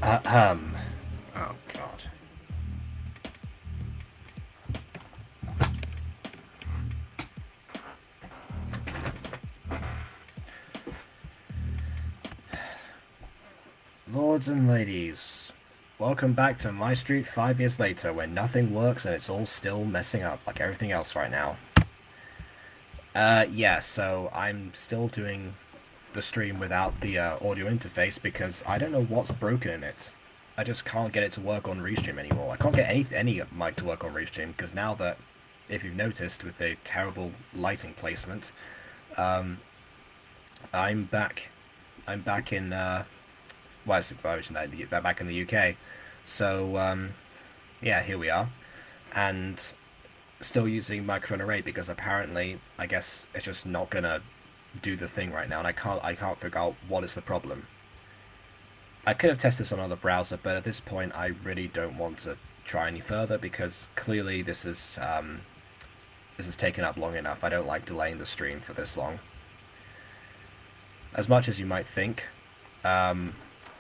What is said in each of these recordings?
Ahem. Oh, God. Lords and ladies, welcome back to MyStreet 5 years later, where nothing works and it's all still messing up like everything else right now. Yeah, so I'm still doing the stream without the audio interface because I don't know what's broken in it. I just can't get it to work on Restream anymore. I can't get any mic to work on Restream because now that, if you've noticed, with the terrible lighting placement, um, I'm back. I'm back in. Well, I mentioned that back in the UK. So yeah, here we are, and still using microphone array because apparently, I guess it's just not gonna do the thing right now, and I can't figure out what is the problem. I could have tested this on another browser, but at this point, I really don't want to try any further because clearly this is taken up long enough. I don't like delaying the stream for this long. As much as you might think, um,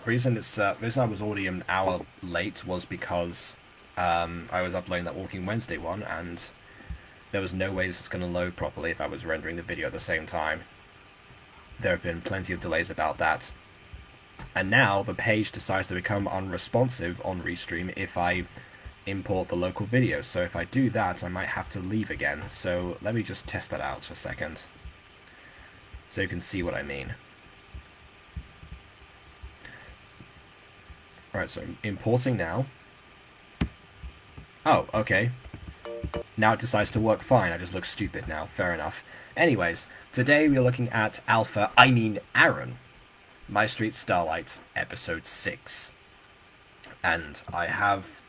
reason I was already an hour late was because I was uploading that Walking Wednesday one, and there was no way this was going to load properly if I was rendering the video at the same time. There have been plenty of delays about that. And now the page decides to become unresponsive on Restream if I import the local video. So if I do that, I might have to leave again. So let me just test that out for a second, so you can see what I mean. Alright, so I'm importing now. Oh, okay. Now it decides to work fine. I just look stupid now. Fair enough. Anyways, today we're looking at Aaron, MyStreet Starlight, Ep.6. And I have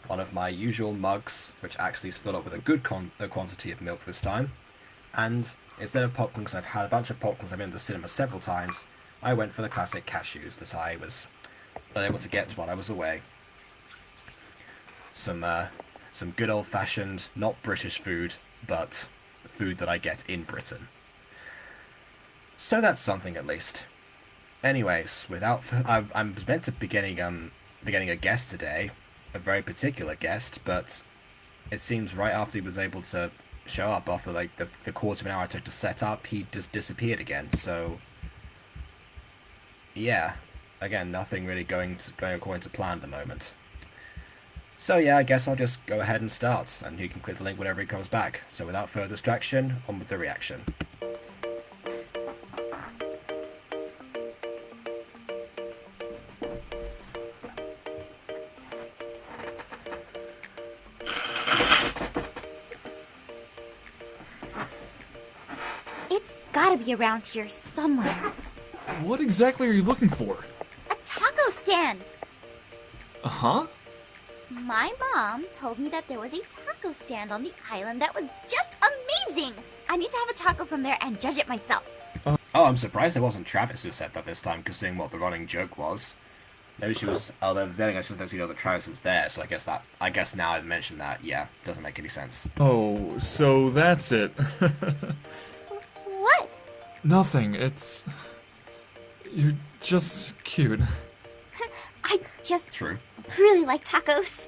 one of my usual mugs, which actually is filled up with a good quantity of milk this time. And instead of popcorn, because I've had a bunch of popcorns, I've been to the cinema several times, I went for the classic cashews that I was unable to get while I was away. Some good old-fashioned, not British food, but food that I get in Britain. So that's something at least. Anyways, I'm meant to be getting a guest today, a very particular guest, but it seems right after he was able to show up after like the quarter of an hour I took to set up, he just disappeared again. So yeah, again, nothing really going according to plan at the moment. So yeah, I guess I'll just go ahead and start, and you can click the link whenever he comes back. So without further distraction, on with the reaction. It's gotta be around here somewhere. What exactly are you looking for? A taco stand! Uh-huh? My mom told me that there was a taco stand on the island that was just amazing! I need to have a taco from there and judge it myself. Oh, I'm surprised it wasn't Travis who said that this time, considering what the running joke was. Maybe she was. Oh, then I should let you know that Travis is there. So I guess now I've mentioned that. Yeah, doesn't make any sense. Oh, so that's it. What? Nothing, it's... You're just cute. I just True. really like tacos.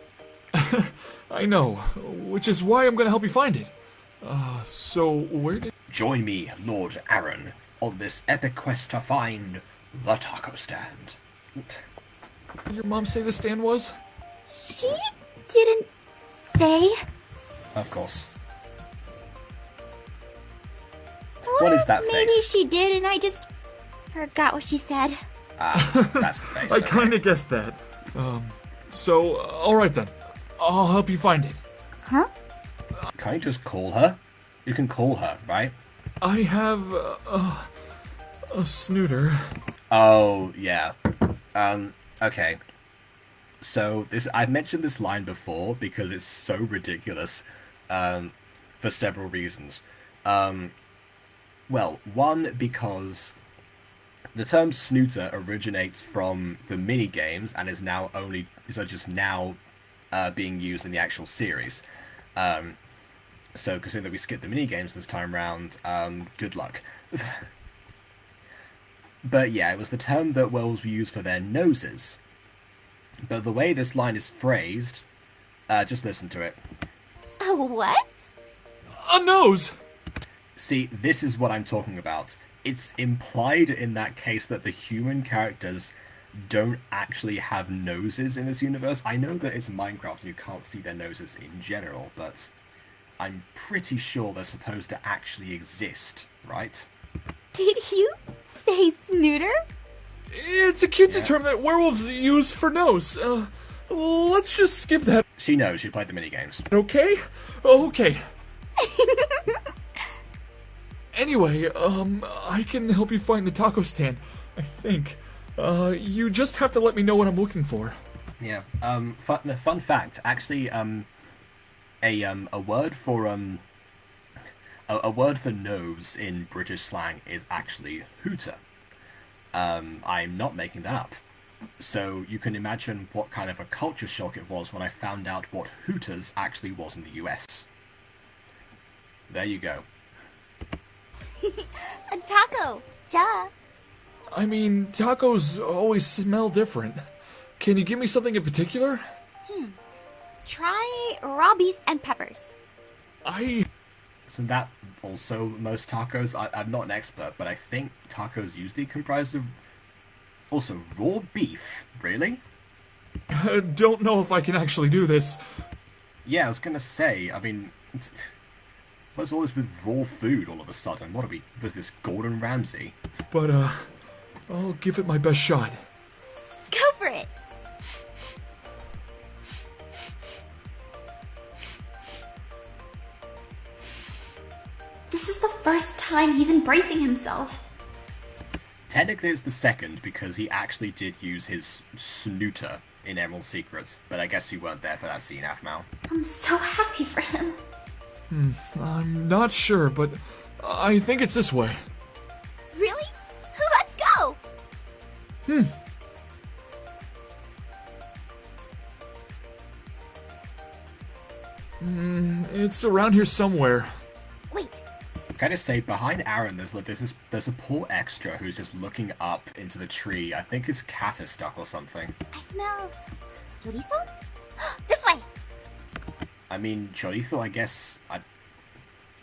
I know, which is why I'm gonna help you find it. So where did... Join me, Lord Aaron, on this epic quest to find the taco stand. your mom say the stand was? She didn't say. Of course. Or What is that maybe face? she did and I just forgot what she said. Ah, that's the face. I okay. kinda guessed that. So, alright then. I'll help you find it. Huh? Can't you just call her? You can call her, right? I have, a snooter. Oh, yeah. Okay. So, I've mentioned this line before because it's so ridiculous, for several reasons. Well, one, because the term snooter originates from the mini games and is just now being used in the actual series. So considering that we skipped the mini games this time round, good luck. But yeah, it was the term that whales used for their noses. But the way this line is phrased, just listen to it. A what? A nose! See, this is what I'm talking about. It's implied in that case that the human characters don't actually have noses in this universe. I know that it's Minecraft and you can't see their noses in general, but I'm pretty sure they're supposed to actually exist, right? Did you say snooter? It's a cutesy term that werewolves use for nose. Let's just skip that. She knows, she played the minigames. Okay? Okay. Anyway, I can help you find the taco stand, I think. You just have to let me know what I'm looking for. Yeah. Fun fact. Actually, a word for a word for nose in British slang is actually hooter. I'm not making that up. So you can imagine what kind of a culture shock it was when I found out what Hooters actually was in the US. There you go. A taco. Duh. I mean, tacos always smell different. Can you give me something in particular? Try raw beef and peppers. Isn't that also most tacos? I'm not an expert, but I think tacos usually comprise of also raw beef. Really? Don't know if I can actually do this. Yeah, I was gonna say. I mean, what's all this with raw food all of a sudden? What are we? Was this Gordon Ramsay? But, I'll give it my best shot. Go for it. This is the first time he's embracing himself. Technically, it's the second because he actually did use his snooter in Emerald Secrets, but I guess you weren't there for that scene, Aphmau. I'm so happy for him. I'm not sure, but I think it's this way. Really? Let's go! It's around here somewhere. Wait, Can I just say, behind Aaron, there's a poor extra who's just looking up into the tree. I think his cat is stuck or something. I smell chorizo? This way! I mean, chorizo, I guess.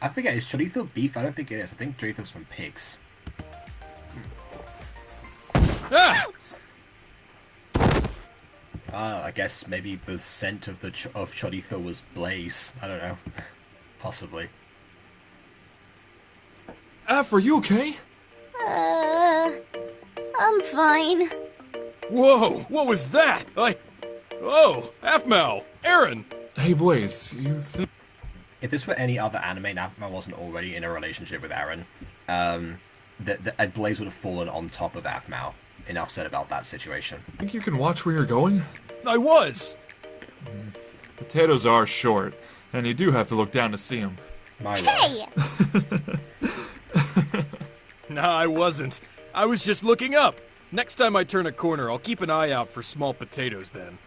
I forget, is chorizo beef? I don't think it is. I think chorizo's from pigs. Ah! I guess maybe the scent of of chorizo was Blaze. I don't know. Possibly. Aph, are you okay? I'm fine. Whoa, what was that? Oh, Aphmau, Aaron. Hey, Blaze, you think... If this were any other anime and Aphmau wasn't already in a relationship with Aaron, Blaze would have fallen on top of Aphmau. Enough said about that situation. Think you can watch where you're going? I was. Potatoes are short, and you do have to look down to see them. My lord. Hey! Nah, I wasn't. I was just looking up. Next time I turn a corner, I'll keep an eye out for small potatoes then.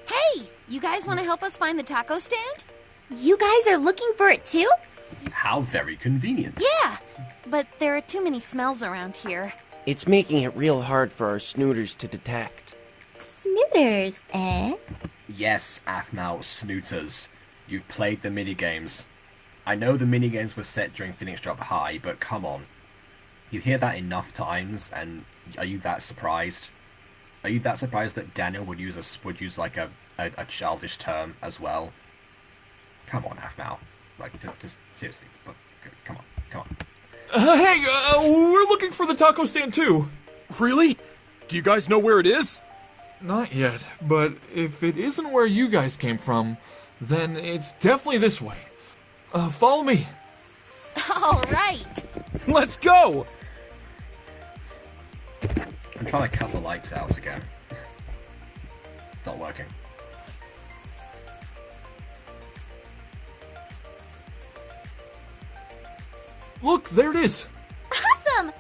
Hey, you guys want to help us find the taco stand? You guys are looking for it too? How very convenient. Yeah, but there are too many smells around here. It's making it real hard for our snooters to detect. Snooters, eh? Yes, Aphmau, snooters. You've played the minigames. I know the minigames were set during Phoenix Drop High, but come on. You hear that enough times, and are you that surprised? Are you that surprised that Daniel would use like a childish term as well? Come on, Aphmau. Like, just seriously. But come on. Hey, we're looking for the taco stand too. Really? Do you guys know where it is? Not yet, but if it isn't where you guys came from, then it's definitely this way. Follow me. All right. Let's go! I'm trying to cut the lights out again. Not working. Look, there it is. Awesome!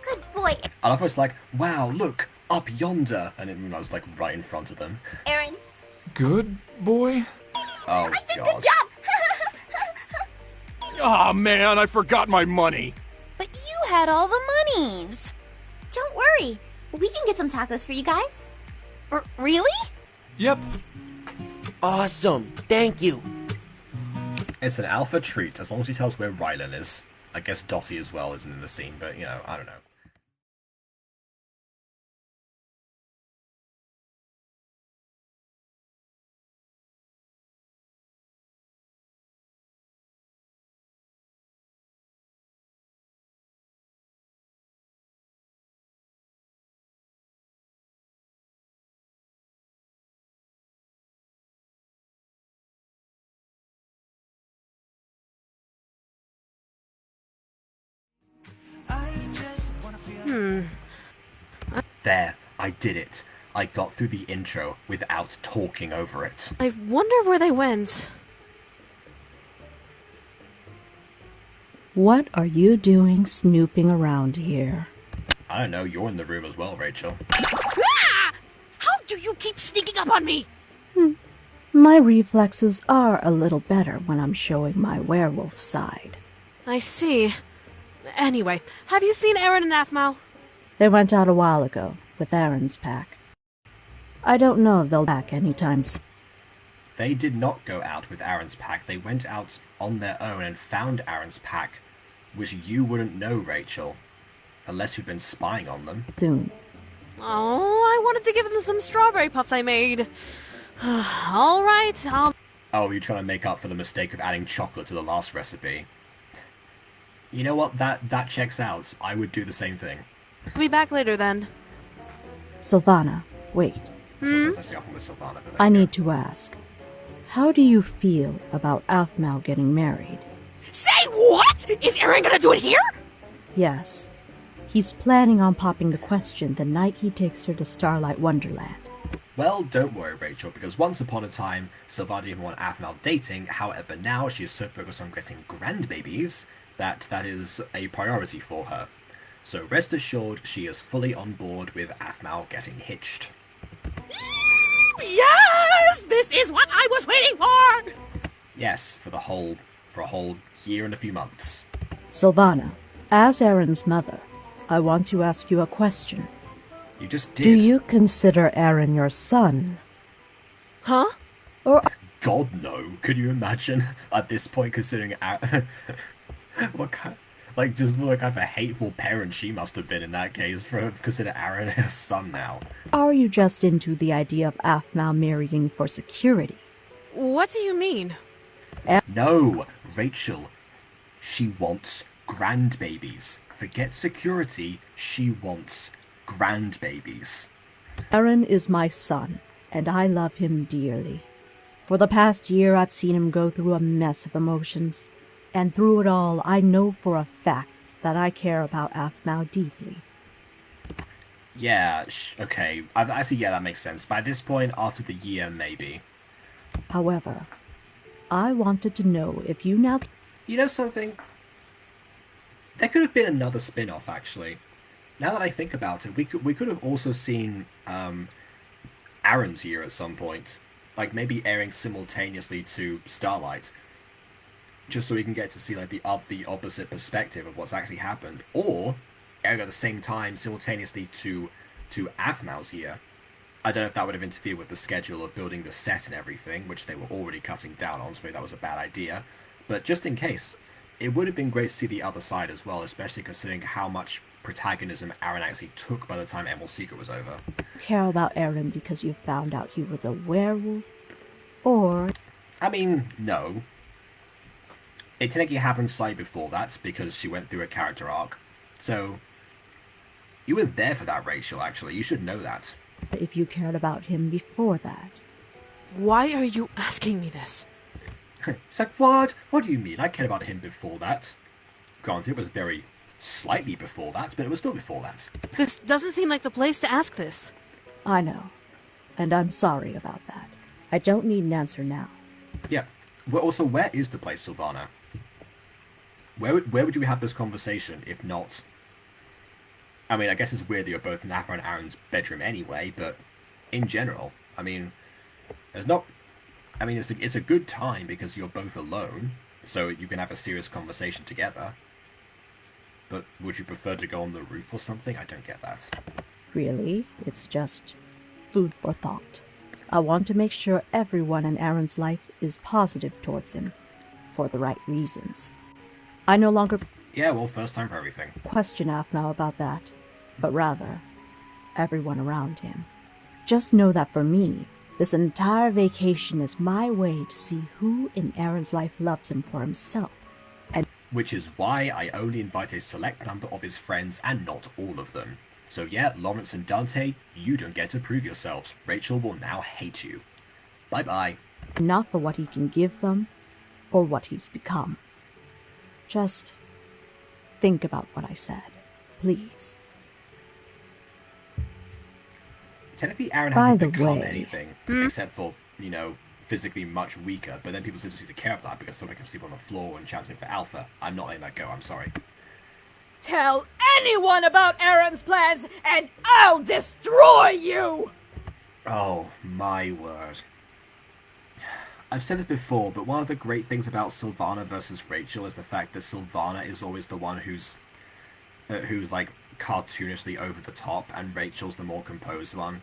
Good boy. I love how it's like, wow, look, up yonder. And I was like right in front of them. Aaron. Good boy? Oh, I said God. good job! Aw, man, I forgot my money. But you had all the monies. Don't worry. We can get some tacos for you guys. Really? Yep. Awesome. Thank you. It's an alpha treat, as long as he tells where Rylan is. I guess Dottie as well isn't in the scene, but, I don't know. There, I did it. I got through the intro without talking over it. I wonder where they went. What are you doing snooping around here? I don't know, you're in the room as well, Rachel. Ah! How do you keep sneaking up on me? My reflexes are a little better when I'm showing my werewolf side. I see. Anyway, have you seen Aaron and Aphmau? They went out a while ago with Aaron's pack. I don't know if they'll be back anytime soon. They did not go out with Aaron's pack. They went out on their own and found Aaron's pack, which you wouldn't know, Rachel, unless you'd been spying on them. Soon. Oh, I wanted to give them some strawberry puffs I made. All right, Oh, you're trying to make up for the mistake of adding chocolate to the last recipe. You know what? That checks out. I would do the same thing. I'll be back later then. Sylvana, wait. That's often with Sylvana, but I need to ask. How do you feel about Aphmau getting married? Say what? Is Aaron gonna do it here? Yes. He's planning on popping the question the night he takes her to Starlight Wonderland. Well, don't worry, Rachel, because once upon a time, Sylvana didn't want Aphmau dating. However, now she is so focused on getting grandbabies that is a priority for her. So rest assured, she is fully on board with Aphmau getting hitched. Yes! This is what I was waiting for! Yes, for a whole year and a few months. Sylvana, as Aaron's mother, I want to ask you a question. You just did. Do you consider Aaron your son? Huh? Or God, no. Could you imagine at this point considering what kind of a hateful parent she must have been in that case for consider Aaron her son now. are you just into the idea of Aphmau marrying for security? What do you mean? No, Rachel. She wants grandbabies. Forget security. She wants grandbabies. Aaron is my son, and I love him dearly. For the past year, I've seen him go through a mess of emotions. And through it all, I know for a fact that I care about Aphmau deeply. Yeah, okay. Actually, yeah, that makes sense. By this point, after the year, maybe. However, I wanted to know if you now... You know something? There could have been another spin-off, actually. Now that I think about it, we could have also seen Aaron's year at some point. Like, maybe airing simultaneously to Starlight. Just so we can get to see, like, the opposite perspective of what's actually happened. Or airing at the same time, simultaneously to Aphmau's year. I don't know if that would have interfered with the schedule of building the set and everything, which they were already cutting down on, so maybe that was a bad idea. But just in case, it would have been great to see the other side as well, especially considering how much protagonism Aaron actually took by the time Emerald's Secret was over. care about Aaron because you found out he was a werewolf? Or... I mean, no. It technically happened slightly before that, because she went through a character arc. So, you were there for that, Rachel, actually. You should know that. if you cared about him before that? Why are you asking me this? It's like, what? What do you mean? I cared about him before that. Granted, it was very slightly before that, but it was still before that. This doesn't seem like the place to ask this. I know. And I'm sorry about that. I don't need an answer now. Yeah. Well, also, where is the place, Sylvana? Where would you have this conversation, if not... I mean, I guess it's weird that you're both in Afra and Aaron's bedroom anyway, but in general, I mean, there's not... I mean, it's a good time because you're both alone, so you can have a serious conversation together. But would you prefer to go on the roof or something? I don't get that. Really, it's just food for thought. I want to make sure everyone in Aaron's life is positive towards him, for the right reasons. I no longer Yeah, well, first time for everything. question Aphmau about that, but rather, everyone around him. Just know that for me, this entire vacation is my way to see who in Aaron's life loves him for himself. Which is why I only invite a select number of his friends and not all of them. So yeah, Lawrence and Dante, you don't get to prove yourselves. Rachel will now hate you. Bye-bye. Not for what he can give them, or what he's become. Just think about what I said, please. Technically, Aaron By hasn't the become way- anything, except for, physically much weaker, but then people still seem to care about that because somebody can sleep on the floor and chanting for Alpha. I'm not letting that go, I'm sorry. Tell anyone about Aaron's plans, and I'll destroy you! Oh, my word. I've said this before, but one of the great things about Sylvana versus Rachel is the fact that Sylvana is always the one who's like cartoonishly over the top, and Rachel's the more composed one.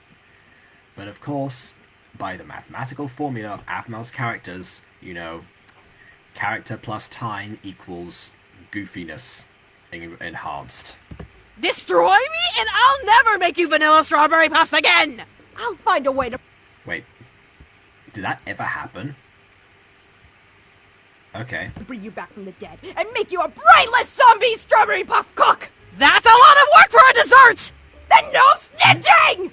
But of course, by the mathematical formula of Aphmau's characters, character plus time equals goofiness enhanced. Destroy me, and I'll never make you vanilla strawberry puffs again! I'll find a way to... Wait, did that ever happen? Okay. bring you back from the dead and make you a brainless zombie strawberry puff cook! That's a lot of work for a dessert! Then no snitching!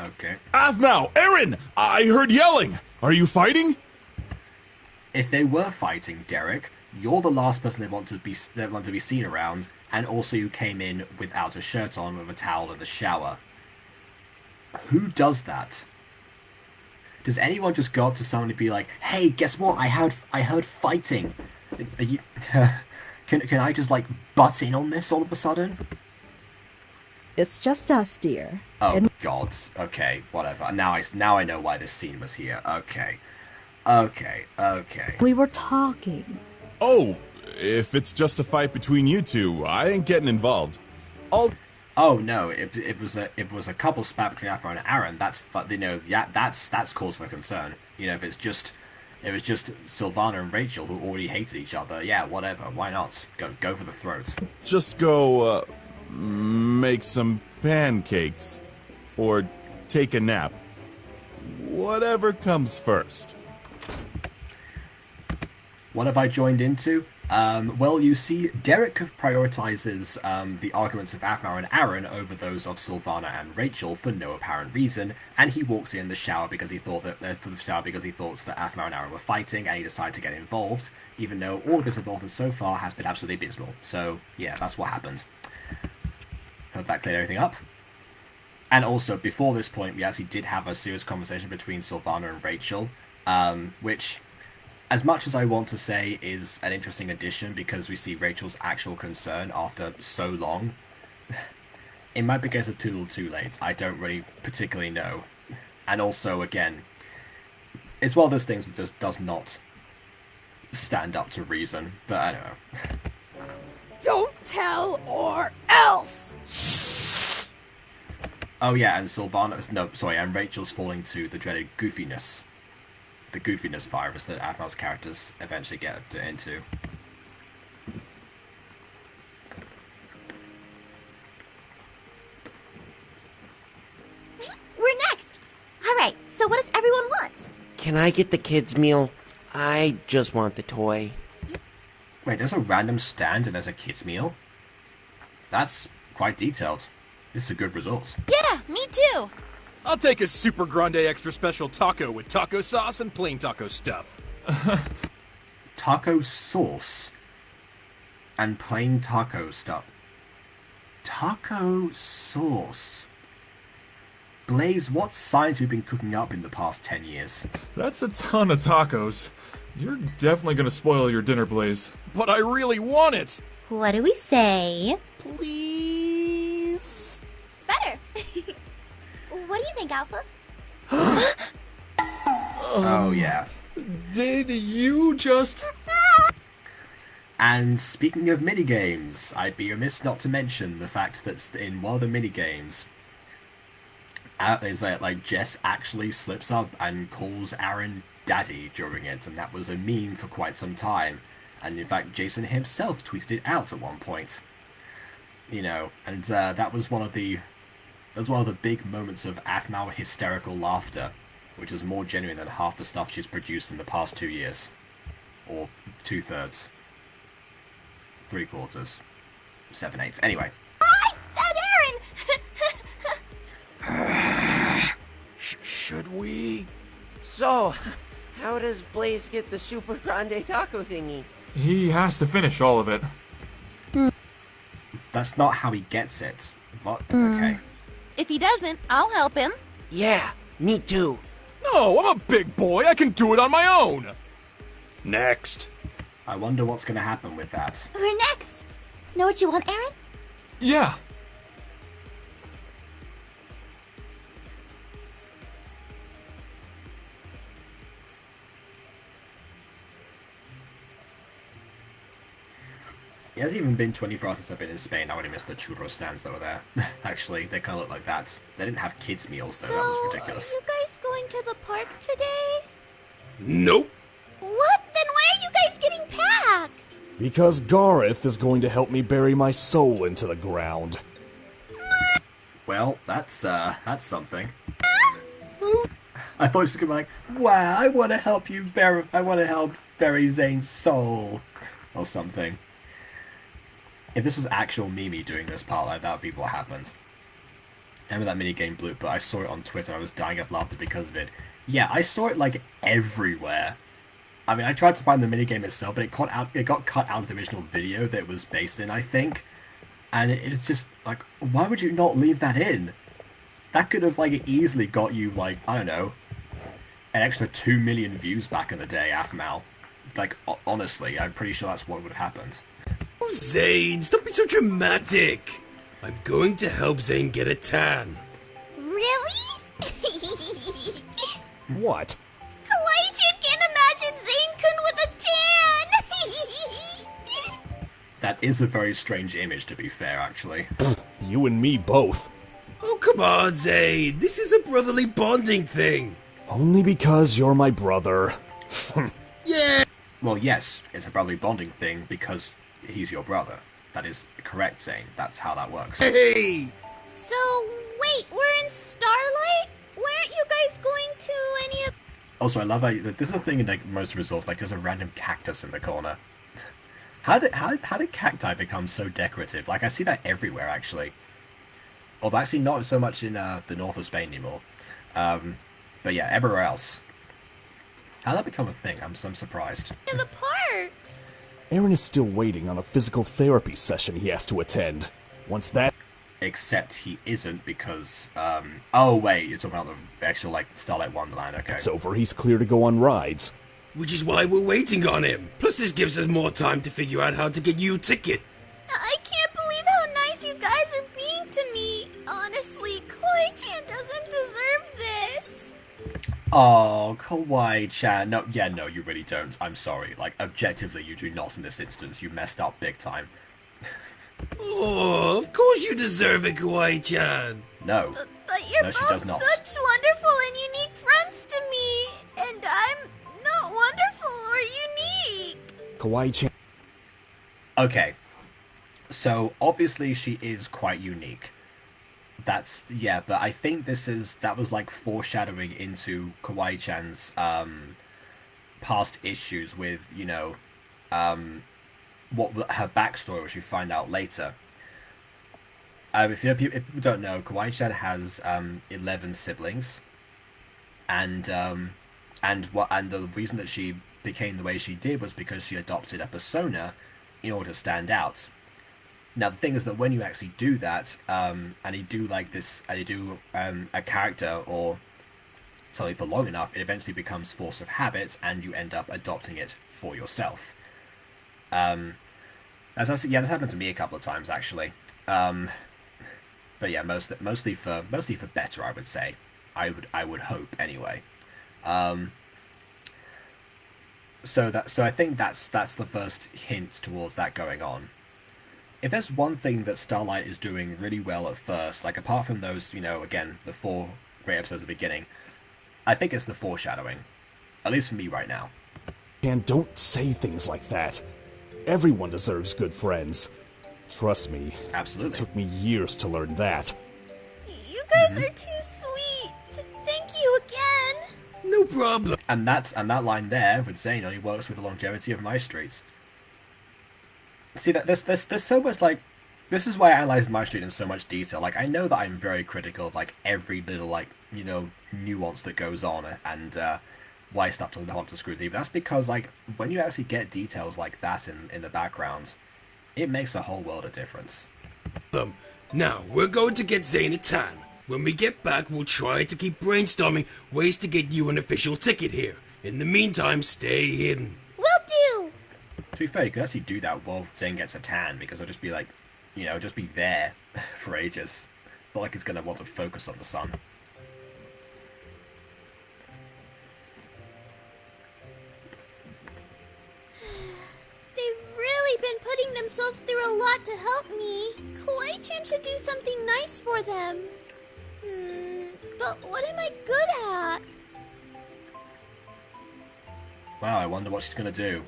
Okay. Aphmau, Aaron! I heard yelling! Are you fighting? If they were fighting, Derek, you're the last person they want to be seen around, and also you came in without a shirt on with a towel in the shower. Who does that? Does anyone just go up to someone and be like, "Hey, guess what? I heard fighting. Are you, can I just butt in on this all of a sudden?" It's just us, dear. Oh And God. Okay, whatever. Now I know why this scene was here. Okay. we were talking. Oh, if it's just a fight between you two, I ain't getting involved. Oh no! It was a couple spat between Aphmau and Aaron. That's that's cause for concern. If it was just Sylvana and Rachel who already hated each other. Yeah, whatever. Why not? Go for the throat. Just go, make some pancakes. Or take a nap. Whatever comes first. What have I joined into? Well, you see, Derek prioritizes the arguments of Aphmau and Aaron over those of Sylvana and Rachel for no apparent reason, and he walks in the shower because he thought that Aphmau and Aaron were fighting, and he decided to get involved, even though all of his involvement so far has been absolutely abysmal. So, yeah, that's what happened. Hope that cleared everything up. And also, before this point, we actually did have a serious conversation between Sylvana and Rachel, which, as much as I want to say, is an interesting addition because we see Rachel's actual concern after so long. It might be a case of too little too late. I don't really particularly know. And also, again, it's one of those things that just does not stand up to reason, but I don't know. Don't tell or else! Oh yeah, and Rachel's falling to the dreaded goofiness. The goofiness virus that Aphmau's characters eventually get into. We're next! Alright, so what does everyone want? Can I get the kids' meal? I just want the toy. Wait, there's a random stand and there's a kids' meal? That's quite detailed. This is a good result. Yeah, me too. I'll take a super grande extra special taco with taco sauce and plain taco stuff. Taco sauce and plain taco stuff. Taco sauce. Blaze, what science have you been cooking up in the past 10 years? That's a ton of tacos. You're definitely gonna spoil your dinner, Blaze. But I really want it! What do we say? Please. Better! What do you think, Alpha? Oh, yeah. Did you just... And speaking of minigames, I'd be remiss not to mention the fact that in one of the minigames, is that like Jess actually slips up and calls Aaron daddy during it, and that was a meme for quite some time. And in fact, Jason himself tweeted it out at one point. And that was one of the big moments of Aphmau hysterical laughter, which was more genuine than half the stuff she's produced in the past 2 years, or 2/3, 3/4, 7/8. Anyway. I said Aaron! Should we? So, how does Blaze get the Super Grande taco thingy? He has to finish all of it. That's not how he gets it. But okay. If he doesn't, I'll help him. Yeah, me too. No, I'm a big boy. I can do it on my own. Next. I wonder what's going to happen with that. We're next. Know what you want, Aaron? Yeah. It hasn't even been 24 hours since I've been in Spain. I already missed the churro stands that were there. Actually, they kind of look like that. They didn't have kids' meals, though. So, That was ridiculous. are you guys going to the park today? Nope. What? Then why are you guys getting packed? Because Gareth is going to help me bury my soul into the ground. Well, that's something. I thought she was going to be like, wow, I want to help bury Zane's soul. Or something. If this was actual Mimi doing this part, like, that would be what happened. I remember that minigame bloop, but I saw it on Twitter. I was dying of laughter because of it. Yeah, I saw it, like, everywhere. I mean, I tried to find the minigame itself, but it got cut out of the original video that it was based in, I think. And it's just, like, why would you not leave that in? That could have, like, easily got you, like, I don't know, an extra 2 million views back in the day, Aphmau. Like, honestly, I'm pretty sure that's what would have happened. Oh, Zane, stop being so dramatic. I'm going to help Zane get a tan. Really? What? Kawaii-chan can't imagine Zane-kun with a tan! That is a very strange image, to be fair, actually. You and me both. Oh, come on, Zane. This is a brotherly bonding thing. Only because you're my brother. Yeah! Well, yes, it's a brotherly bonding thing because he's your brother. That is correct, Zane. That's how that works. Hey! So, wait, we're in Starlight? Weren't you guys going to any of... Also, I love how this is a thing in like most resorts. Like, there's a random cactus in the corner. How did cacti become so decorative? Like, I see that everywhere, actually. Although, actually, not so much in the north of Spain anymore. But yeah, everywhere else. How'd that become a thing? I'm surprised. In the park? Aaron is still waiting on a physical therapy session he has to attend. Once that... Except he isn't because, oh wait, you're talking about the actual, like, Starlight Wonderland, okay. It's over, he's clear to go on rides. Which is why we're waiting on him. Plus, this gives us more time to figure out how to get you a ticket. I can't believe how nice you guys are being to me. Honestly, Kawaii-chan doesn't deserve this. Oh, Kawaii-chan. No, you really don't. I'm sorry. Like, objectively, you do not in this instance. You messed up big time. Oh, of course you deserve it, Kawaii-chan. No. But you're No, she both does not. such wonderful and unique friends to me. And I'm not wonderful or unique. Kawaii-chan... Okay. So, obviously, she is quite unique. But I think that was like foreshadowing into Kawaii-chan's past issues with, her backstory, which we find out later. If people don't know, Kawaii-chan has 11 siblings, and the reason that she became the way she did was because she adopted a persona in order to stand out. Now the thing is that when you actually do that, and you do like this, and you do a character or something for long enough, it eventually becomes force of habit, and you end up adopting it for yourself. This happened to me a couple of times actually. But yeah, mostly for better, I would say. I would hope anyway. So I think that's the first hint towards that going on. If there's one thing that Starlight is doing really well at first, like apart from those, again, the four great episodes at the beginning. I think it's the foreshadowing. At least for me right now. And don't say things like that. Everyone deserves good friends. Trust me. Absolutely. It took me years to learn that. You guys are too sweet. Thank you again. No problem. And that line there with Zane only works with the longevity of MyStreet. See, that there's so much, like, this is why I analyze MyStreet in so much detail. Like, I know that I'm very critical of, like, every little, like, you know, nuance that goes on, and why stuff doesn't hold up to scrutiny. But that's because, like, when you actually get details like that in the background, it makes a whole world of difference. Now, we're going to get Zane a tan. When we get back, we'll try to keep brainstorming ways to get you an official ticket here. In the meantime, stay hidden. Will do! To be fair, you could actually do that while Zane gets a tan, because it'll just be like, you know, just be there for ages. It's not like it's going to want to focus on the sun. They've really been putting themselves through a lot to help me. Kawaii-chan should do something nice for them. But what am I good at? Wow, I wonder what she's going to do.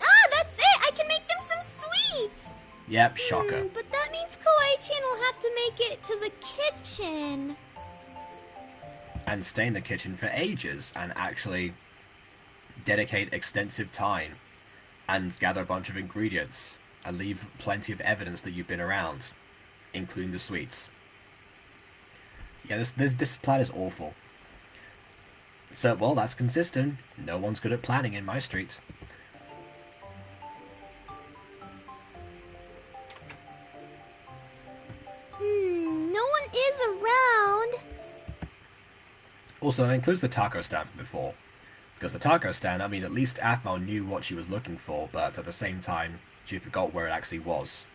Ah, that's it! I can make them some sweets! Yep, shocker. But that means Kawaii-chan will have to make it to the kitchen. And stay in the kitchen for ages, and actually dedicate extensive time, and gather a bunch of ingredients, and leave plenty of evidence that you've been around, including the sweets. Yeah, this plan is awful. So, well, that's consistent. No one's good at planning in MyStreet. No one is around. Also, that includes the taco stand from before. Because the taco stand, I mean, at least Athmar knew what she was looking for, but at the same time, she forgot where it actually was.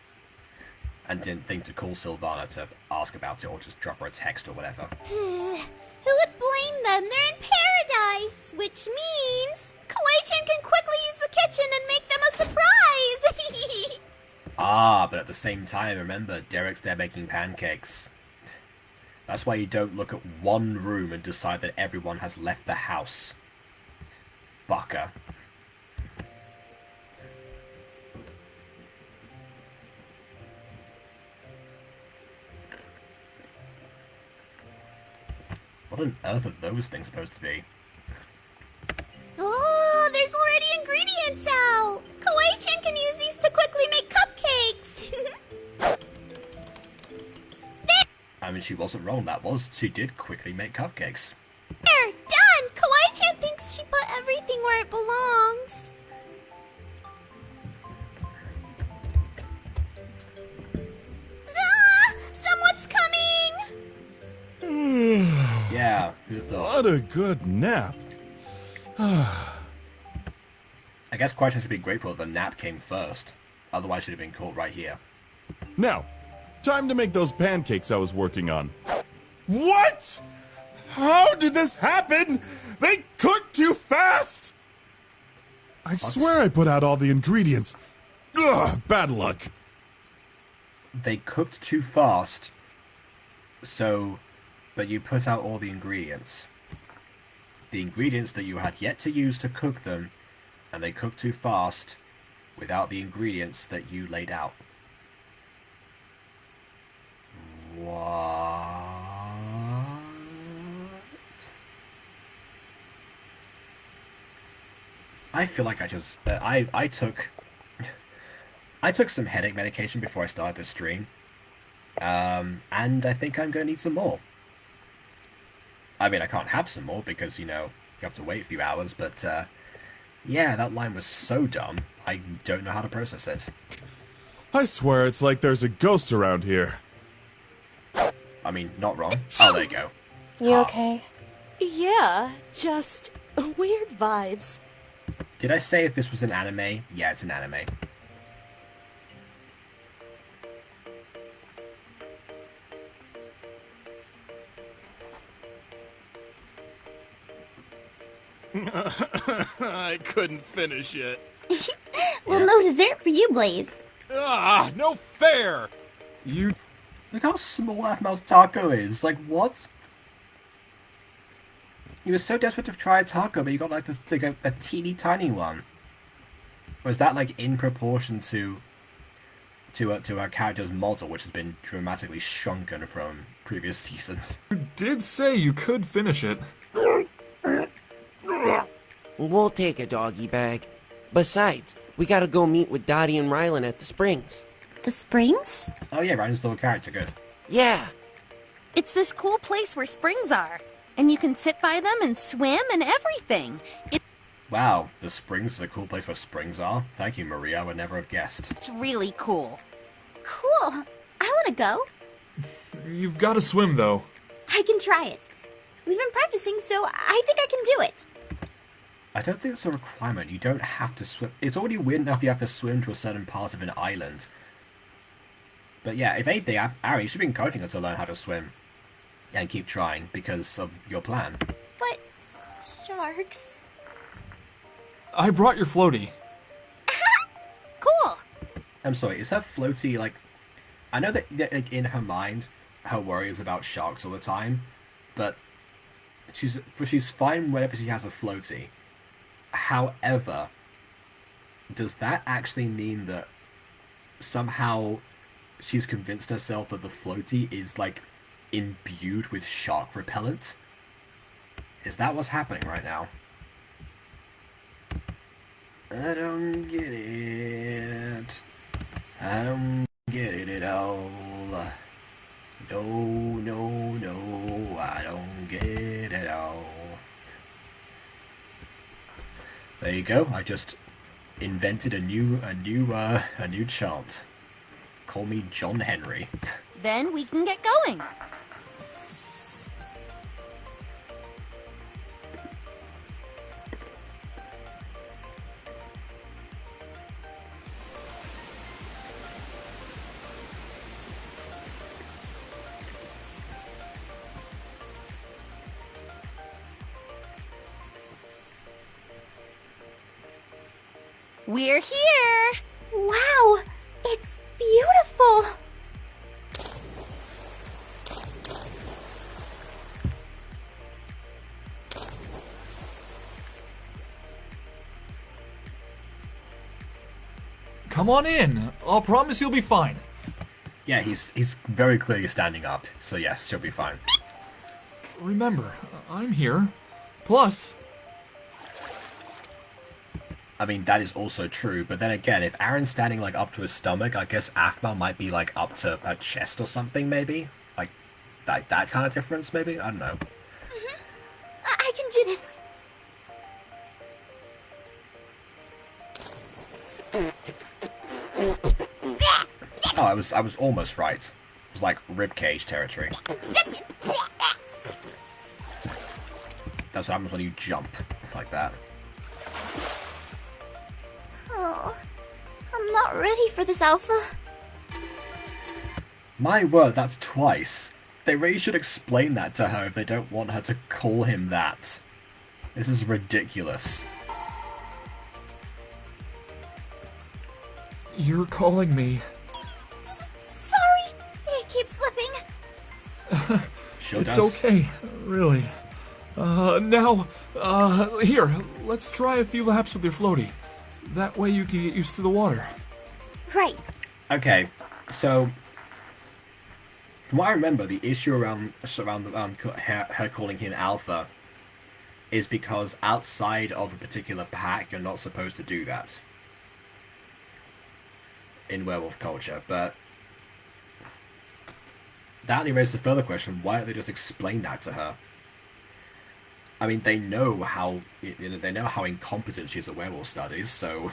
And didn't think to call Sylvana to ask about it, or just drop her a text or whatever. Who would blame them? They're in paradise! Which means Kawaii-chan can quickly use the kitchen and make them a surprise! Ah, but at the same time, remember, Derek's there making pancakes. That's why you don't look at one room and decide that everyone has left the house. Baka. What on earth are those things supposed to be? Oh, there's already ingredients out! Kawaii-chan can use these to quickly make cupcakes! I mean, she wasn't wrong, she did quickly make cupcakes. There! Done! Kawaii-chan thinks she put everything where it belongs. Ah! Someone's coming! Yeah, who thought? What a good nap. I guess Kawaii-chan should be grateful that the nap came first. Otherwise, she'd have been caught right here. Now, time to make those pancakes I was working on. What? How did this happen? They cooked too fast! I swear I put out all the ingredients. Ugh, bad luck. They cooked too fast, but you put out all the ingredients. The ingredients that you had yet to use to cook them, and they cooked too fast without the ingredients that you laid out. What? I feel like I just I took some headache medication before I started this stream, and I think I'm going to need some more. I mean, I can't have some more because, you know, you have to wait a few hours, but yeah, that line was so dumb, I don't know how to process it. I swear it's like there's a ghost around here. I mean, not wrong. Oh, there you go. You okay? Yeah, just weird vibes. Did I say if this was an anime? Yeah, it's an anime. I couldn't finish it. Well, no dessert for you, Blaze. Ah, no fair! Look how small Athmal's taco is. Like, what? You were so desperate to try a taco, but you got like this, like a teeny tiny one. Or is that like in proportion to our character's model, which has been dramatically shrunken from previous seasons? You did say you could finish it. We'll take a doggy bag. Besides, we gotta go meet with Dottie and Rylan at the Springs. The springs? Oh yeah, Ryan's still a character, good. Yeah. It's this cool place where springs are. And you can sit by them and swim and everything. Wow, the springs is a cool place where springs are. Thank you, Maria, I would never have guessed. It's really cool. Cool. I want to go. You've got to swim, though. I can try it. We've been practicing, so I think I can do it. I don't think it's a requirement. You don't have to swim. It's already weird enough you have to swim to a certain part of an island. But yeah, if anything, Ari, you should be encouraging her to learn how to swim. And keep trying, because of your plan. But... sharks... I brought your floaty. Cool! I'm sorry, is her floaty, like... I know that like, in her mind, her worry is about sharks all the time, but she's fine whenever she has a floaty. However, does that actually mean that somehow she's convinced herself that the floaty is, like, imbued with shark repellent? Is that what's happening right now? I don't get it. I don't get it at all. No, no, no, I don't get it at all. There you go. I just invented a new chant. Call me John Henry. Then we can get going. We're here! Wow! It's beautiful! Come on in. I'll promise you'll be fine. Yeah, he's very clearly standing up, so yes, she'll be fine. Remember, I'm here. Plus... I mean, that is also true, but then again, if Aaron's standing, like, up to his stomach, I guess Aphmar might be, like, up to her chest or something, maybe? Like that kind of difference, maybe? I don't know. Mm-hmm. I can do this. Oh, I was almost right. It was like ribcage territory. That's what happens when you jump like that. Oh, I'm not ready for this, Alpha. My word, that's twice. They really should explain that to her if they don't want her to call him that. This is ridiculous. You're calling me. Sorry, it keeps slipping. Sure It's does. okay, really. Here, let's try a few laps with your floaty. That way you can get used to the water. Right. Okay, so from what I remember, the issue around her calling him Alpha is because outside of a particular pack, you're not supposed to do that in werewolf culture. But that only raises a further question: why don't they just explain that to her? I mean, they know how incompetent she is at werewolf studies, so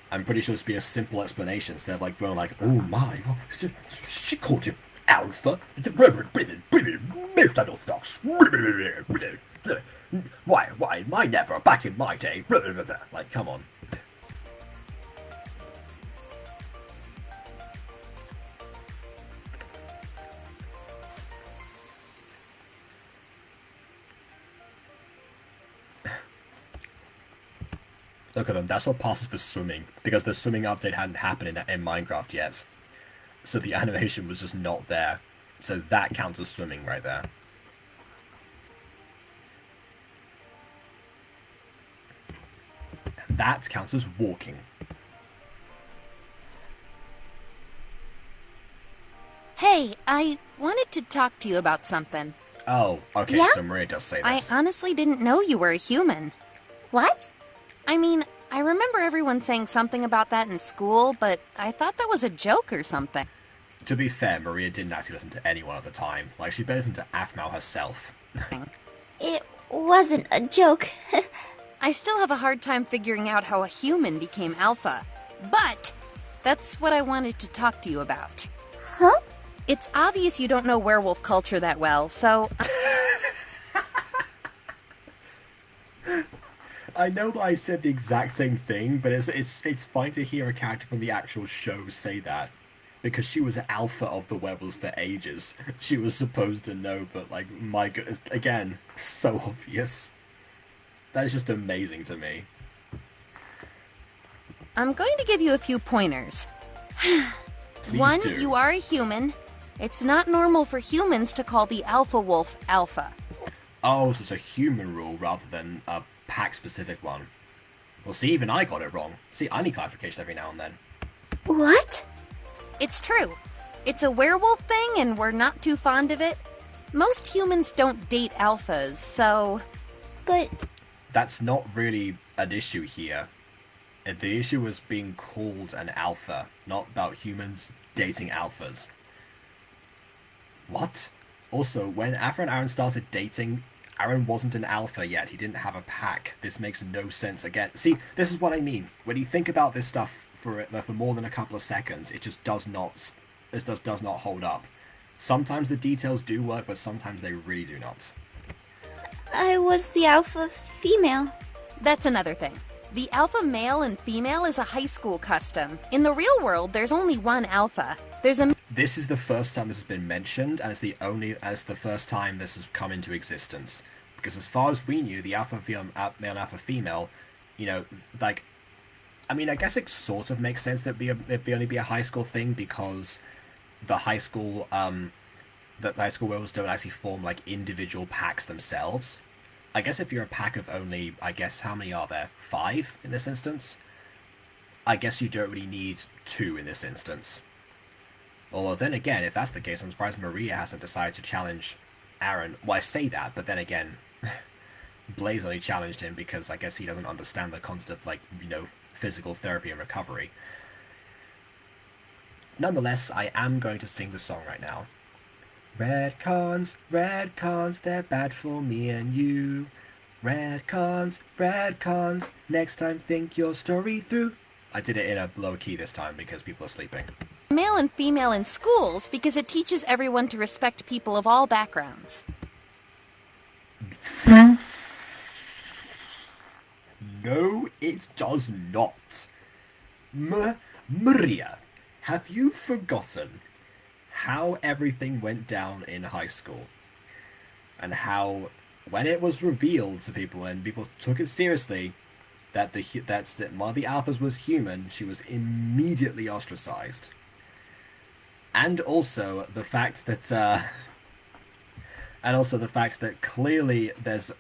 I'm pretty sure it's be a simple explanation instead of like going like, "Oh my, she called him Alpha." Why? I never. Back in my day. Like, come on. Look at them, that's what passes for swimming, because the swimming update hadn't happened in Minecraft yet. So the animation was just not there. So that counts as swimming right there. that counts as walking. Hey, I wanted to talk to you about something. Oh, okay, Yeah? so Maria does say I this. honestly didn't know you were a human. What? I mean, I remember everyone saying something about that in school, but I thought that was a joke or something. To be fair, Maria didn't actually listen to anyone at the time. Like, she better listen to Aphmau herself. It wasn't a joke. I still have a hard time figuring out how a human became alpha. But that's what I wanted to talk to you about. Huh? It's obvious you don't know werewolf culture that well, so... I know that I said the exact same thing, but it's fine to hear a character from the actual show say that. Because she was alpha of the werewolves for ages. She was supposed to know, but like, my goodness, again, so obvious. That is just amazing to me. I'm going to give you a few pointers. Please One, do. you are a human. It's not normal for humans to call the alpha wolf alpha. Oh, so it's a human rule rather than a pack-specific one. Well, see, even I got it wrong. See, I need clarification every now and then. What? It's true. It's a werewolf thing, and we're not too fond of it. Most humans don't date alphas, so... But... That's not really an issue here. The issue was being called an alpha, not about humans dating alphas. What? Also, when Aphra and Aaron started dating, Aaron wasn't an alpha yet. He didn't have a pack. This makes no sense again. See, this is what I mean. When you think about this stuff for more than a couple of seconds, it just does not hold up. Sometimes the details do work, but sometimes they really do not. I was the alpha female. That's another thing. The alpha male and female is a high school custom. In the real world, there's only one alpha. This is the first time this has been mentioned, and it's the first time this has come into existence. Because as far as we knew, the alpha male and alpha female, you know, like, I mean, I guess it sort of makes sense that it'd only be a high school thing, because the high school werewolves don't actually form like individual packs themselves. I guess if you're a pack of only, I guess, how many are there? 5 in this instance? I guess you don't really need 2 in this instance. Although then again, if that's the case, I'm surprised Maria hasn't decided to challenge Aaron. Well, I say that, but then again, Blaze only challenged him because I guess he doesn't understand the concept of, like, you know, physical therapy and recovery. Nonetheless, I am going to sing the song right now. Redcons, they're bad for me and you. Redcons, next time think your story through. I did it in a low key this time because people are sleeping. Male and female in schools because it teaches everyone to respect people of all backgrounds. No, it does not. Maria, have you forgotten how everything went down in high school? And how, when it was revealed to people and people took it seriously, that one of the alphas was human, she was immediately ostracized. And also the fact that clearly there's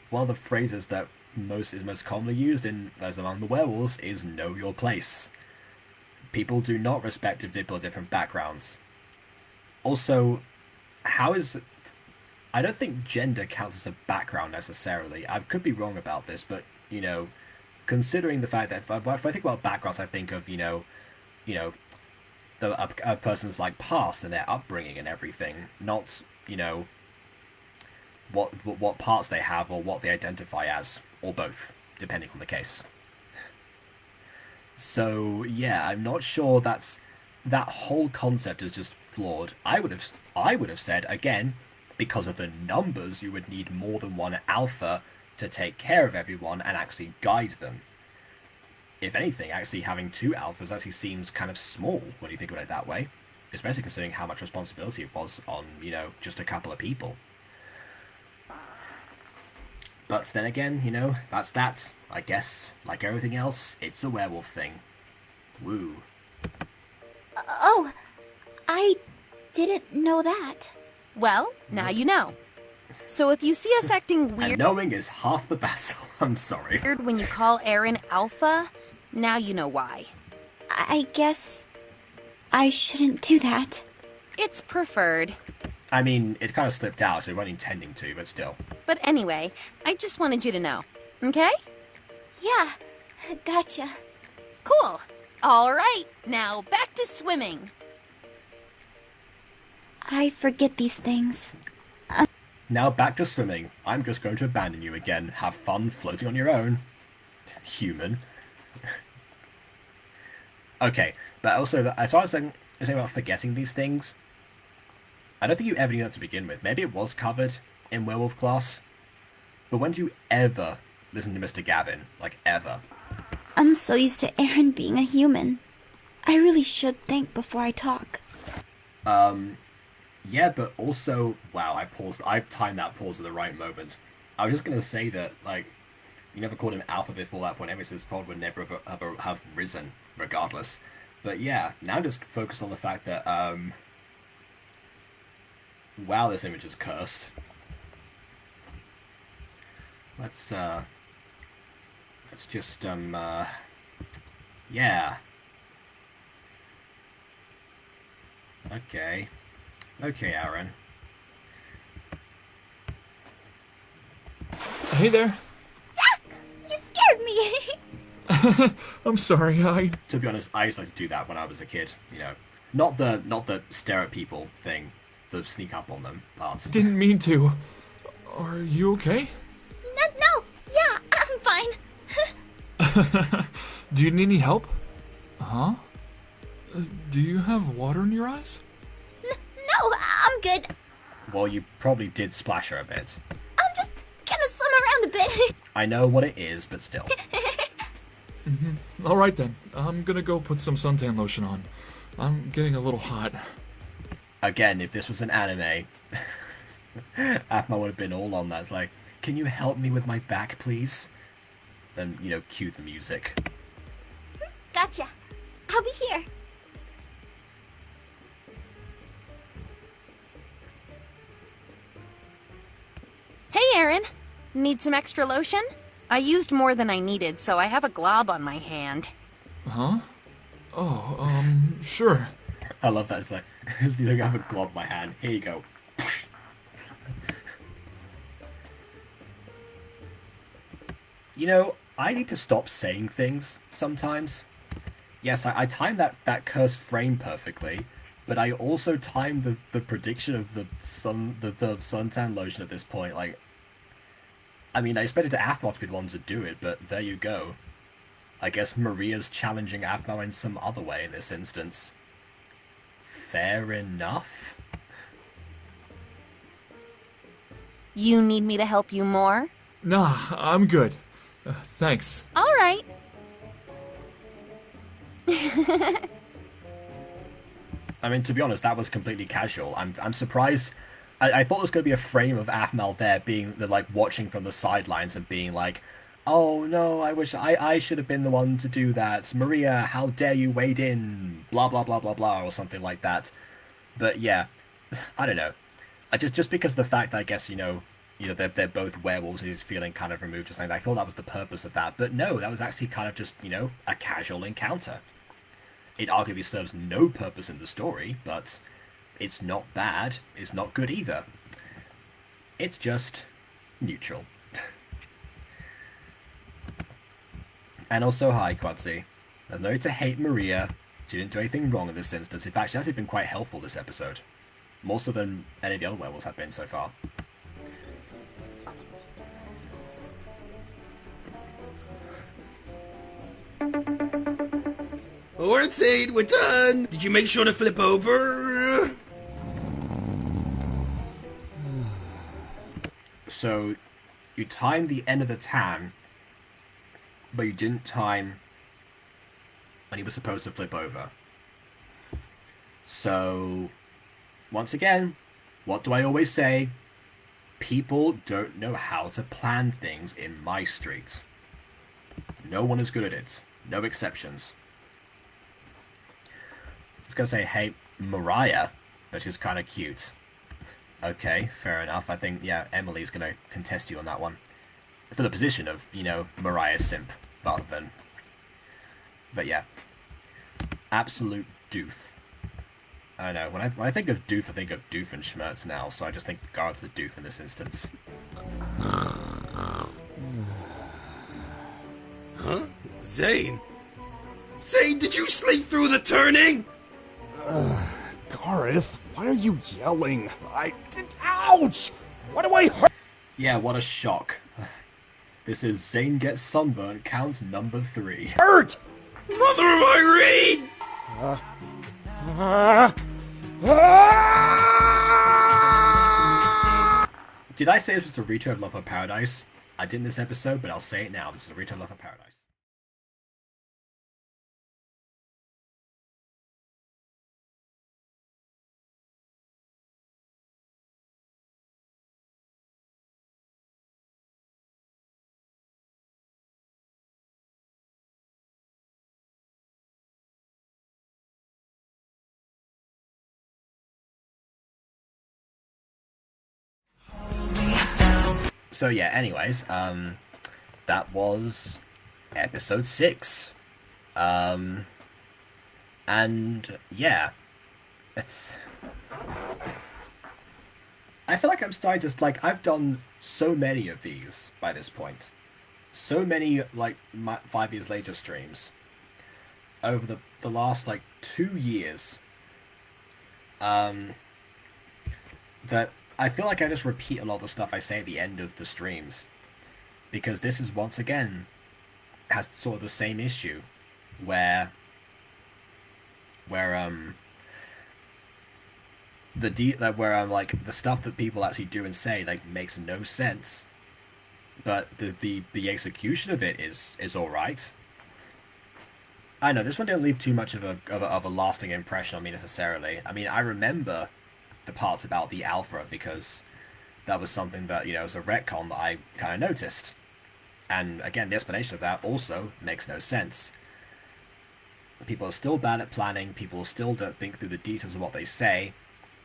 one of the phrases that is most commonly used among the werewolves is "know your place." People do not respect people of different backgrounds. Also, I don't think gender counts as a background necessarily. I could be wrong about this, but, you know, considering the fact that if I think about backgrounds, I think of, a person's, like, past and their upbringing and everything, not, you know, what parts they have or what they identify as, or both, depending on the case. So, yeah, I'm not sure that whole concept is just flawed. I would have said, again, because of the numbers, you would need more than one alpha to take care of everyone and actually guide them. If anything, actually having 2 alphas actually seems kind of small when you think about it that way. Especially considering how much responsibility it was on, you know, just a couple of people. But then again, you know, that's that. I guess, like everything else, it's a werewolf thing. Woo. Oh, I didn't know that. Well, now you know. So if you see us acting weird... And knowing is half the battle. I'm sorry. Weird when you call Aaron Alpha. Now you know why. I guess I shouldn't do that. It's preferred. I mean, it kind of slipped out, so we weren't intending to, but still. But anyway, I just wanted you to know. Okay? Yeah, gotcha. Cool. All right, now back to swimming. I forget these things. Now back to swimming. I'm just going to abandon you again. Have fun floating on your own. Human. Okay, but also, as far as I'm saying about forgetting these things, I don't think you ever knew that to begin with. Maybe it was covered in Werewolf class, but when do you ever listen to Mr. Gavin? Like, ever? I'm so used to Aaron being a human. I really should think before I talk. Yeah, but also, wow, I timed that pause at the right moment. I was just gonna say that, like, you never called him Alpha before that point, so this pod would never have risen, regardless. But yeah, now just focus on the fact that, wow, this image is cursed. Let's just, yeah. Okay. Okay, Aaron. Hey there. You scared me! I'm sorry, To be honest, I used to like to do that when I was a kid, you know. Not the stare at people thing, the sneak up on them part. Didn't mean to. Are you okay? No, yeah, I'm fine. Do you need any help? Huh? Do you have water in your eyes? No, I'm good. Well, you probably did splash her a bit. I'm just gonna swim around a bit. I know what it is, but still. Alright then, I'm gonna go put some suntan lotion on. I'm getting a little hot. Again, if this was an anime, Aphma would have been all on that. It's like, can you help me with my back, please? Then, you know, cue the music. Gotcha. I'll be here. Hey, Aaron. Need some extra lotion? I used more than I needed, so I have a glob on my hand. Huh? Oh, sure. I love that. It's like, I have a glove in my hand. Here you go. You know, I need to stop saying things sometimes. Yes, I timed that cursed frame perfectly, but I also timed the prediction of the suntan lotion at this point. Like, I mean, I expected Aphmau to be the one to do it, but there you go. I guess Maria's challenging Aphmau in some other way in this instance. Fair enough. You need me to help you more? Nah, I'm good. Thanks. All right. I mean, to be honest, that was completely casual. I'm surprised. I thought there was going to be a frame of Aphmau there being like watching from the sidelines and being like, "Oh no, I wish I should have been the one to do that. Maria, how dare you wade in? Blah blah blah blah blah," or something like that. But yeah, I don't know. I just because of the fact that I guess you know they're both werewolves, he's feeling kind of removed or something. I thought that was the purpose of that, but no, that was actually kind of just a casual encounter. It arguably serves no purpose in the story, but it's not bad. It's not good either. It's just neutral. And also, hi, Quadzy. There's no need to hate Maria. She didn't do anything wrong in this instance. In fact, she's actually been quite helpful this episode. More so than any of the other werewolves have been so far. Alright, Sade, we're done. Did you make sure to flip over? So, you timed the end of the tan, but you didn't time when he was supposed to flip over. So, once again, what do I always say? People don't know how to plan things in MyStreet. No one is good at it. No exceptions. I was going to say, hey, Mariah, but she's kind of cute. Okay, fair enough. I think, yeah, Emily's going to contest you on that one. for the position of, you know, Mariah Simp, rather than... But yeah. Absolute doof. I don't know, when I think of doof, I think of Doofenshmirtz now, so I just think Garth's a doof in this instance. Huh? Zane? Zane, did you sleep through the turning? Gareth, why are you yelling? Ouch! Why do I hurt? Yeah, what a shock. This is Zane Gets Sunburned, count number 3. Hurt! Mother of Irene! Did I say this was the retro of Love of Paradise? I did in this episode, but I'll say it now. This is a retro of Love of Paradise. So yeah, anyways, that was episode 6. And yeah, it's... I feel like I'm starting to, like, I've done so many of these by this point. So many, like, 5 years later streams. Over the last, like, 2 years. That I feel like I just repeat a lot of the stuff I say at the end of the streams. Because this is, once again, has sort of the same issue. Where like the stuff that people actually do and say like makes no sense, but the execution of it is all right. I know this one didn't leave too much of a lasting impression on me necessarily. I mean, I remember the parts about the alpha because that was something that, you know, was a retcon that I kind of noticed, and again the explanation of that also makes no sense. People are still bad at planning. People still don't think through the details of what they say.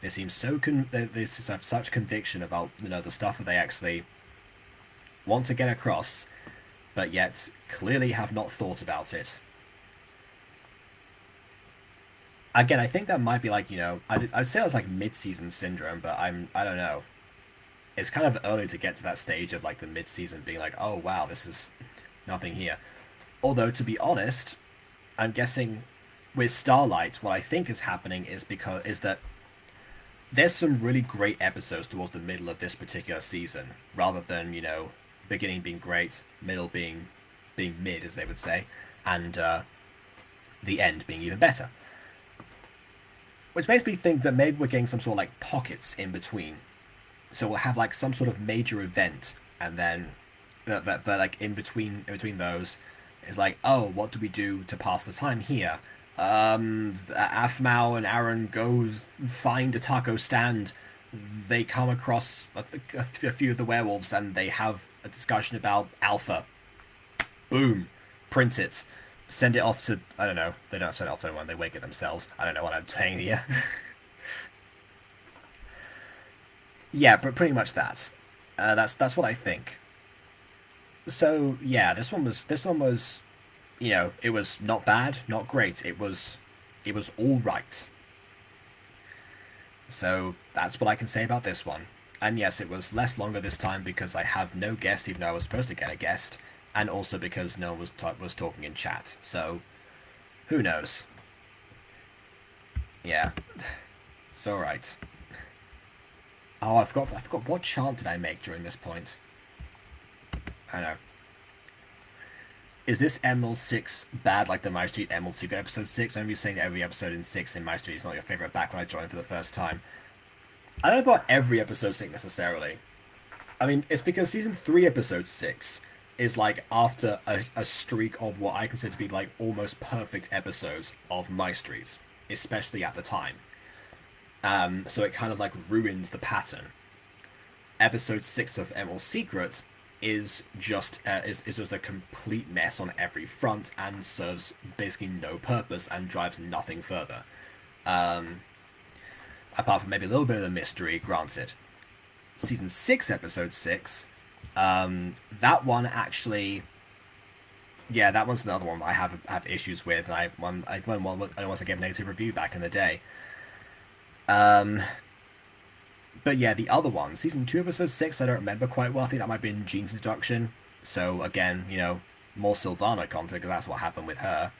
They seem so they have such conviction about, you know, the stuff that they actually want to get across, but yet clearly have not thought about it. Again, I think that might be like, you know, I'd say it was like mid-season syndrome, but I don't know. It's kind of early to get to that stage of like the mid-season being like, oh wow, this is nothing here. Although, to be honest, I'm guessing with Starlight, what I think is happening is that there's some really great episodes towards the middle of this particular season, rather than, you know, beginning being great, middle being mid, as they would say, and the end being even better. Which makes me think that maybe we're getting some sort of like pockets in between. So we'll have like some sort of major event, and then but like in between those is like, oh, what do we do to pass the time here? Afmao and Aaron go find a taco stand. They come across a few of the werewolves, and they have a discussion about Alpha. Boom. Print it. Send it off to, I don't know. They don't have to send it off to anyone. They wake it themselves. I don't know what I'm saying here. Yeah, but pretty much that. That's what I think. So yeah, this one was, you know, it was not bad, not great. It was all right. So that's what I can say about this one. And yes, it was less longer this time because I have no guest, even though I was supposed to get a guest, and also because no one was talking in chat. So who knows? Yeah, it's all right. Oh, I forgot what chant did I make during this point. I know. Is this Ep.6 bad like the MyStreet Emerald Secret episode 6? I'm going to be saying that every episode in 6 in MyStreet is not your favourite back when I joined for the first time. I don't know about every episode 6 necessarily. I mean, it's because season 3 episode 6 is like after a streak of what I consider to be like almost perfect episodes of MyStreet, especially at the time. So it kind of like ruins the pattern. Episode 6 of Emerald Secret is just a complete mess on every front and serves basically no purpose and drives nothing further. Apart from maybe a little bit of the mystery, granted. Season 6, episode 6 That one actually, yeah, that one's another one I have issues with. And I once I gave a negative review back in the day. But yeah, the other one, season 2, episode 6, I don't remember quite well. I think that might be in Jean's introduction. So again, more Sylvana content because that's what happened with her.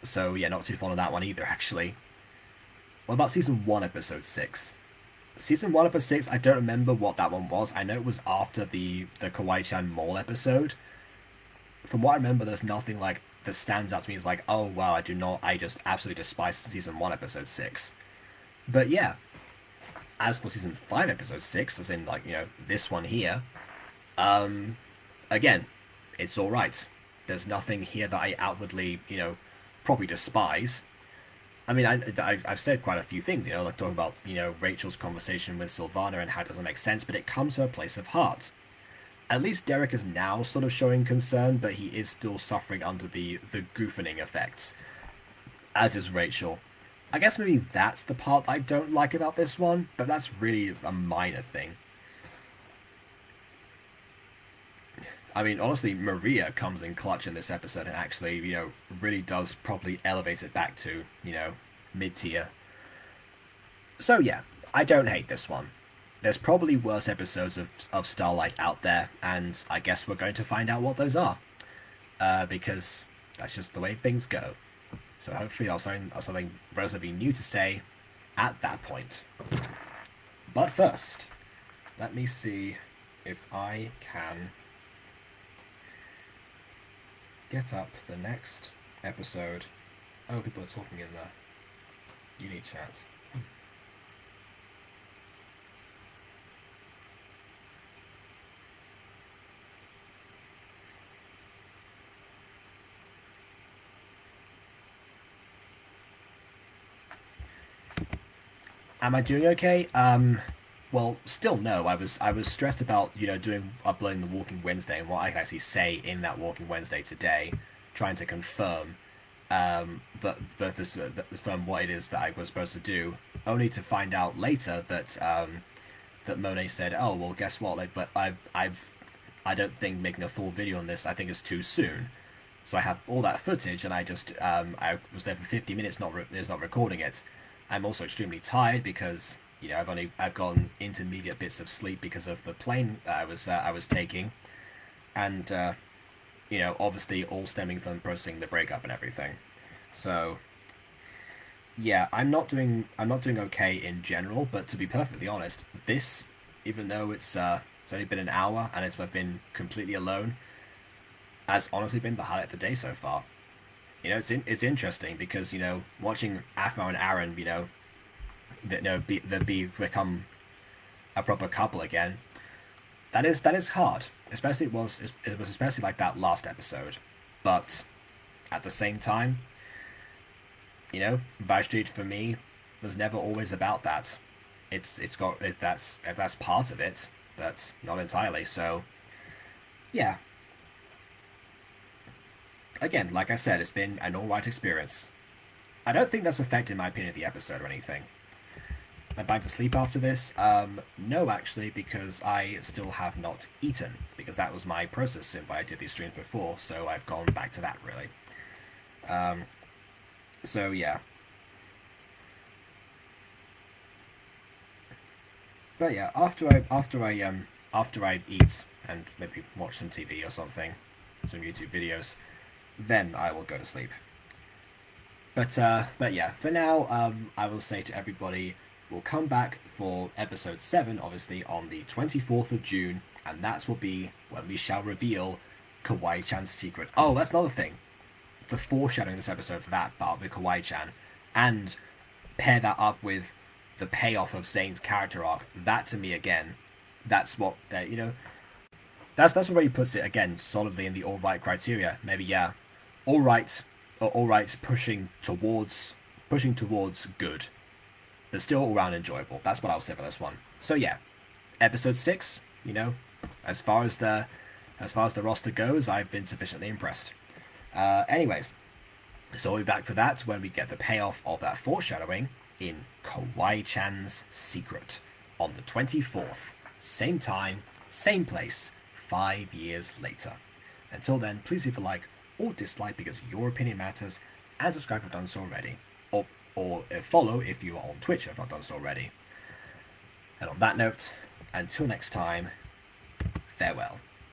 So yeah, not too fond of that one either, actually. What about season 1, episode 6? Season 1, episode 6, I don't remember what that one was. I know it was after the Kawaii-chan Mall episode. From what I remember, there's nothing like that stands out to me as like, oh wow, I just absolutely despise season 1, episode 6. But yeah, as for season 5, episode 6, as in like, this one here, again, it's alright. There's nothing here that I outwardly, probably despise. I mean, I've said quite a few things, like talking about, Rachel's conversation with Sylvana and how it doesn't make sense, but it comes from a place of heart. At least Derek is now sort of showing concern, but he is still suffering under the goofening effects, as is Rachel. I guess maybe that's the part I don't like about this one, but that's really a minor thing. I mean, honestly, Maria comes in clutch in this episode and actually, really does properly elevate it back to, mid-tier. So yeah, I don't hate this one. There's probably worse episodes of Starlight out there, and I guess we're going to find out what those are. Because that's just the way things go. So hopefully I'll have something relatively new to say at that point. But first, let me see if I can get up the next episode. Oh, people are talking in the uni chat. Am I doing okay? Well, still no. I was stressed about uploading the Walking Wednesday and what I can actually say in that Walking Wednesday today, trying to confirm, but confirm what it is that I was supposed to do, only to find out later that that Monet said, oh well, guess what? Like, but I don't think making a full video on this. I think it's too soon. So I have all that footage, and I just I was there for 50 minutes, not recording it. I'm also extremely tired because I've gotten intermediate bits of sleep because of the plane that I was taking, and obviously all stemming from processing the breakup and everything. So yeah, I'm not doing okay in general. But to be perfectly honest, this, even though it's only been an hour and I've been completely alone, has honestly been the highlight of the day so far. It's interesting because watching Aphmau and Aaron, become a proper couple again. That is hard. Especially it was especially like that last episode, but at the same time, MyStreet for me was never always about that. That's part of it, but not entirely. So yeah. Again, like I said, it's been an alright experience. I don't think that's affected my opinion of the episode or anything. Am I back to sleep after this? No, actually, because I still have not eaten, because that was my process when I did these streams before, so I've gone back to that, really. So, yeah. But yeah, after I eat and maybe watch some TV or something, some YouTube videos, then I will go to sleep. But yeah, for now, I will say to everybody, we'll come back for episode 7, obviously, on the 24th of June, and that will be when we shall reveal Kawaii-chan's secret. Oh, that's another thing. The foreshadowing this episode for that part with Kawaii-chan, and pair that up with the payoff of Zane's character arc. That, to me, again, that's what, that's where he puts it, again, solidly in the alright criteria. Maybe, yeah, alright, or alright pushing towards good, but still all round enjoyable. That's what I'll say for this one. So yeah, episode 6, as far as the roster goes, I've been sufficiently impressed. Anyways, so we'll be back for that when we get the payoff of that foreshadowing in Kawaii-chan's secret on the 24th. Same time, same place, 5 years later. Until then, please leave a like or dislike because your opinion matters, and subscribe if you've done so already. Or follow if you are on Twitch if I've done so already. And on that note, until next time, farewell.